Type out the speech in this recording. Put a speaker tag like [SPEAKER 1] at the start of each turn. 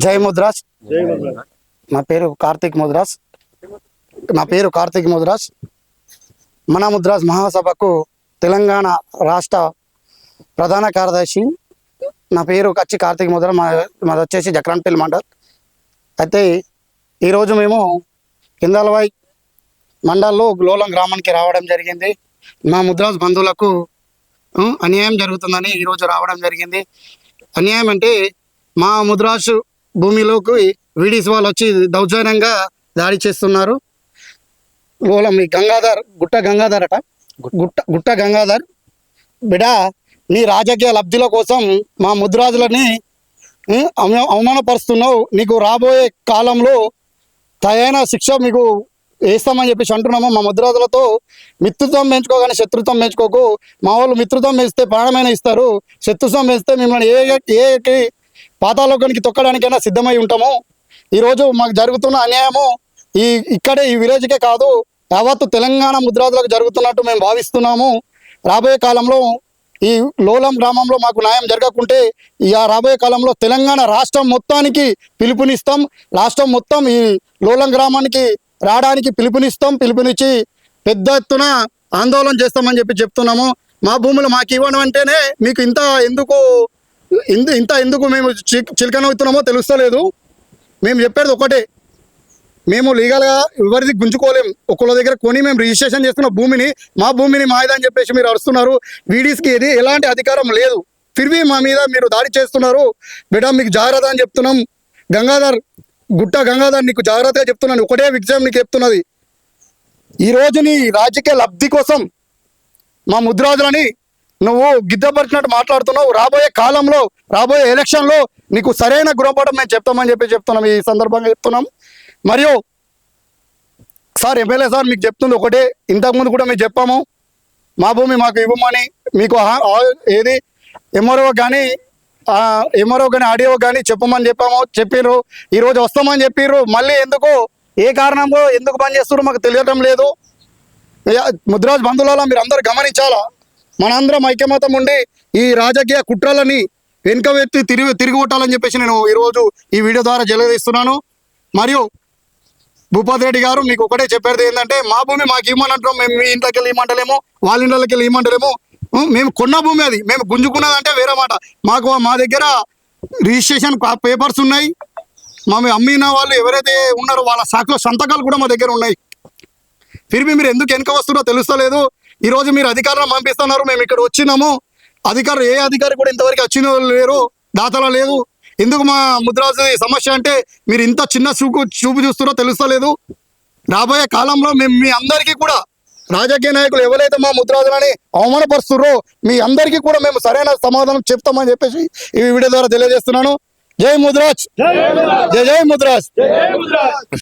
[SPEAKER 1] జై ముద్రాజ్. నా పేరు కార్తిక్ ముద్రాజ్. మన ముద్రాజ్ మహాసభకు తెలంగాణ రాష్ట్ర ప్రధాన కార్యదర్శి. నా పేరు కచ్చి కార్తిక్ ముద్రాజ్. మాది వచ్చేసి జక్రాన్పల్లి మండల్. అయితే ఈరోజు మేము కిందలవాయి మండల్లో లోలం గ్రామానికి రావడం జరిగింది. మా ముద్రాజ్ బంధువులకు అన్యాయం జరుగుతుందని ఈరోజు రావడం జరిగింది. అన్యాయం అంటే మా ముద్రాజ్ భూమిలోకి వీడీస్ వాళ్ళు వచ్చి దౌర్జన్యంగా దాడి చేస్తున్నారు. లోలం ఈ గంగాధర్ గుట్ట గంగాధర్ బిడా, నీ రాజకీయ లబ్ధిల కోసం మా ముద్రాజులని అవమానపరుస్తున్నావు. నీకు రాబోయే కాలంలో తగిన శిక్ష మీకు వేస్తామని చెప్పేసి అంటున్నాము. మా ముద్రాజులతో మిత్రుత్వం పెంచుకోగానే శత్రుత్వం పెంచుకోకు. మా వాళ్ళు మిత్రుత్వం పెంచితే ప్రాణమైన ఇస్తారు, శత్రుత్వం పెంచితే మిమ్మల్ని ఏ పాతాలోకానికి తొక్కడానికైనా సిద్ధమై ఉంటాము. ఈరోజు మాకు జరుగుతున్న అన్యాయము ఇక్కడే ఈ విలేజ్కే కాదు, యావత్తు తెలంగాణ ముద్రాజులకు జరుగుతున్నట్టు మేము భావిస్తున్నాము. రాబోయే కాలంలో ఈ లోలం గ్రామంలో మాకు న్యాయం జరగకుంటే రాబోయే కాలంలో తెలంగాణ రాష్ట్రం మొత్తానికి పిలుపునిస్తాం. రాష్ట్రం మొత్తం ఈ లోలం గ్రామానికి రావడానికి పిలుపునిచ్చి పెద్ద ఎత్తున ఆందోళన చేస్తామని చెప్తున్నాము. మా భూములు మాకు ఇవ్వడం అంటేనే మీకు ఇంత ఎందుకు మేము చిలకనవుతున్నామో తెలుస్తలేదు. మేము చెప్పేది ఒకటే, మేము లీగల్గా ఎవరిది గుంజుకోలేము. ఒకళ్ళ దగ్గర కొని మేము రిజిస్ట్రేషన్ చేస్తున్న భూమిని మా మాదని చెప్పేసి మీరు అరుస్తున్నారు. వీడీస్కి ఇది ఎలాంటి అధికారం లేదు. ఫిర్వీ మా మీద మీరు దాడి చేస్తున్నారు. బిడ్డ మీకు జాగ్రత్త అని చెప్తున్నాం. గంగాధర్ నీకు జాగ్రత్తగా చెప్తున్నాను. ఒకటే విషయం నీకు చెప్తున్నది, ఈరోజు నీ రాజకీయ లబ్ధి కోసం మా ముద్రాజులని నువ్వు గిద్దపరిచినట్టు మాట్లాడుతున్నావు. రాబోయే కాలంలో రాబోయే ఎలక్షన్లో నీకు సరైన గుణపాఠం మేము చెప్తామని చెప్తున్నాం. ఈ సందర్భంగా చెప్తున్నాం. మరియు సార్ ఎమ్మెల్యే సార్ మీకు చెప్తుంది ఒకటే, ఇంతకుముందు కూడా మేము చెప్పాము, మా భూమి మాకు ఇవ్వమని. మీకు ఏది ఎంఆర్ఓ కానీ ఆడియో కానీ చెప్పిర్రు. ఈరోజు వస్తామని చెప్పిర్రు. మళ్ళీ ఎందుకు ఏ కారణంలో ఎందుకు బంద్ చేస్తున్నారో మాకు తెలియటం లేదు. ముద్రాజ్ బంధువుల మీరు అందరూ గమనించాలా. మనందరం ఐక్యమతం ఉండి ఈ రాజకీయ కుట్రలని వెనుకవెత్తి తిరిగి కొట్టాలని చెప్పేసి నేను ఈరోజు ఈ వీడియో ద్వారా తెలియజేస్తున్నాను. మరియు భూపతి రెడ్డి గారు మీకు ఒకటే చెప్పేది ఏంటంటే, మా భూమి మాకు ఇవ్వమంటాం. మేము మీ ఇంట్లోకి వెళ్ళి ఇవ్వమంటలేము, వాళ్ళ ఇంట్లోకి వెళ్ళి ఇవ్వమంటలేము. మేము కొన్న భూమి అది, మేము గుంజుకున్నదంటే వేరే మాట. మా దగ్గర రిజిస్ట్రేషన్ పేపర్స్ ఉన్నాయి. మేము అమ్మిన వాళ్ళు ఎవరైతే ఉన్నారో వాళ్ళ సాక్షుల సంతకాలు కూడా మా దగ్గర ఉన్నాయి. ఫిర్బీ మీరు ఎందుకు వెనుక వస్తున్నారో తెలుస్తలేదు. ఈరోజు మీరు అధికారులను పంపిస్తున్నారు. మేము ఇక్కడ వచ్చినాము, ఏ అధికారి కూడా ఇంతవరకు వచ్చిన లేరు, దాతలో లేదు. ఎందుకు మా ముద్రాజు సమస్య అంటే మీరు ఇంత చిన్న చూపు చూస్తున్నారో తెలుస్తలేదు. రాబోయే కాలంలో మేము మీ అందరికీ కూడా రాజకీయ నాయకులు ఎవరైతే మా ముద్రాజులని అవమానపరుస్తున్నారో మీ అందరికీ కూడా మేము సరైన సమాధానం చెప్తామని చెప్పేసి ఈ వీడియో ద్వారా తెలియజేస్తున్నాను. జై ముద్రాజ్, జై ముద్రాజ్.